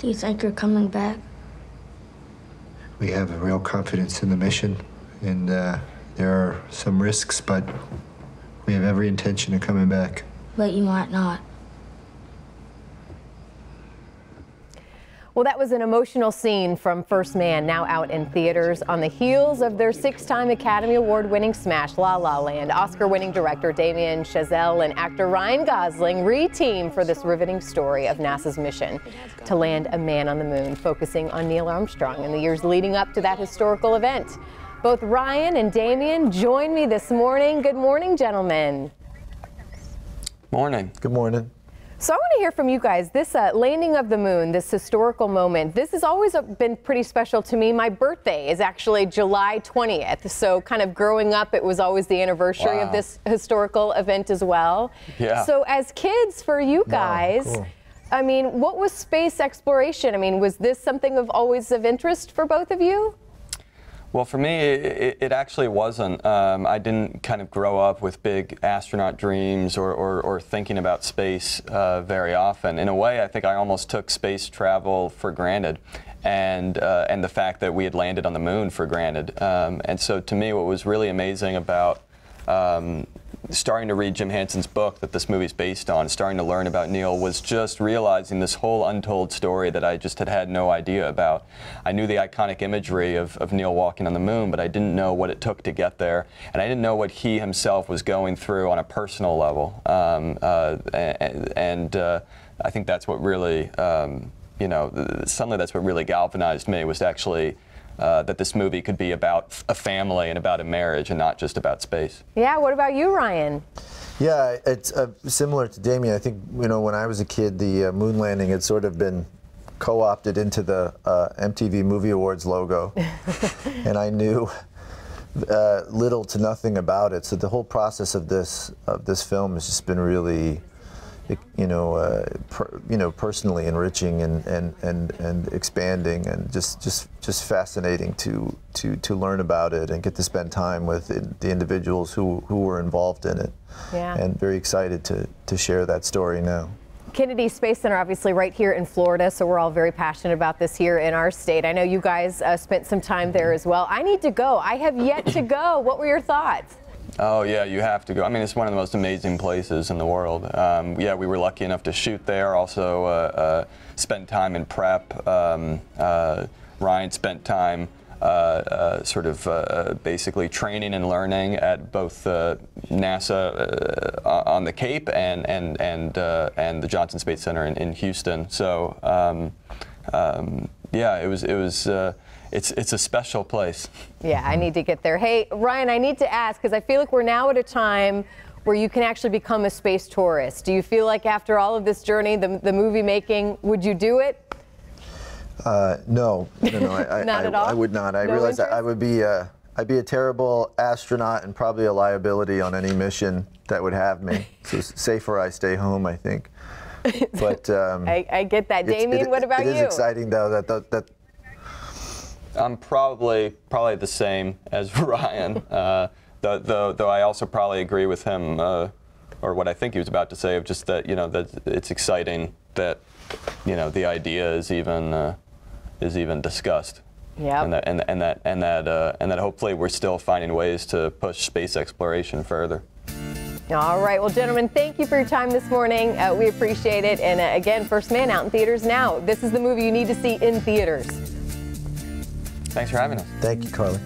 Do you think you're coming back? We have a real confidence in the mission, and there are some risks, but we have every intention of coming back. But you might not. Well, that was an emotional scene from First Man, now out in theaters on the heels of their 6-time Academy Award-winning smash, La La Land. Oscar-winning director Damien Chazelle and actor Ryan Gosling re-team for this riveting story of NASA's mission to land a man on the moon, focusing on Neil Armstrong in the years leading up to that historical event. Both Ryan and Damien join me this morning. Good morning, gentlemen. Morning. Good morning. So I want to hear from you guys. This landing of the moon, this historical moment, this has always been pretty special to me. My birthday is actually July 20th. So kind of growing up, it was always the anniversary of this historical event as well. Yeah. So as kids, for you guys, cool. I mean, what was space exploration? I mean, was this something of always of interest for both of you? Well, for me, it actually wasn't. I didn't kind of grow up with big astronaut dreams or thinking about space very often. In a way, I think I almost took space travel for granted, and the fact that we had landed on the moon for granted. And so, to me, what was really amazing about starting to read Jim Henson's book that this movie's based on, starting to learn about Neil, was just realizing this whole untold story that I just had no idea about. I knew the iconic imagery of Neil walking on the moon, but I didn't know what it took to get there, and I didn't know what he himself was going through on a personal level. I think that's what really, suddenly that's what really galvanized me, was to actually that this movie could be about a family and about a marriage and not just about space. Yeah, what about you, Ryan? Yeah, it's similar to Damien. I think, when I was a kid, the moon landing had sort of been co-opted into the MTV Movie Awards logo, and I knew little to nothing about it. So the whole process of this film has just been really, personally enriching and expanding, and just fascinating to learn about it and get to spend time with the individuals who were involved in it. Yeah. And very excited to share that story now. Kennedy Space Center, obviously right here in Florida, so we're all very passionate about this here in our state. I know you guys spent some time there as well. I need to go. I have yet to go. What were your thoughts? Oh yeah, you have to go. I mean, it's one of the most amazing places in the world. Yeah, we were lucky enough to shoot there. Also, spend time in prep. Ryan spent time basically training and learning at both NASA on the Cape and the Johnson Space Center in Houston. So yeah, it was. It's a special place. Yeah, I need to get there. Hey, Ryan, I need to ask, because I feel like we're now at a time where you can actually become a space tourist. Do you feel like after all of this journey, the movie making, would you do it? No, Not at all? I would not. I No realize that interest? I'd be a terrible astronaut and probably a liability on any mission that would have me. So safer I stay home, I think. But I get that. Damien, what about you? It is exciting, though, that I'm probably the same as Ryan, though I also probably agree with him, or what I think he was about to say, of just that that it's exciting that the idea is even discussed. Yeah. And that hopefully we're still finding ways to push space exploration further. All right, well, gentlemen, thank you for your time this morning. We appreciate it. And again, First Man out in theaters now. This is the movie you need to see in theaters. Thanks for having us. Thank you, Carly.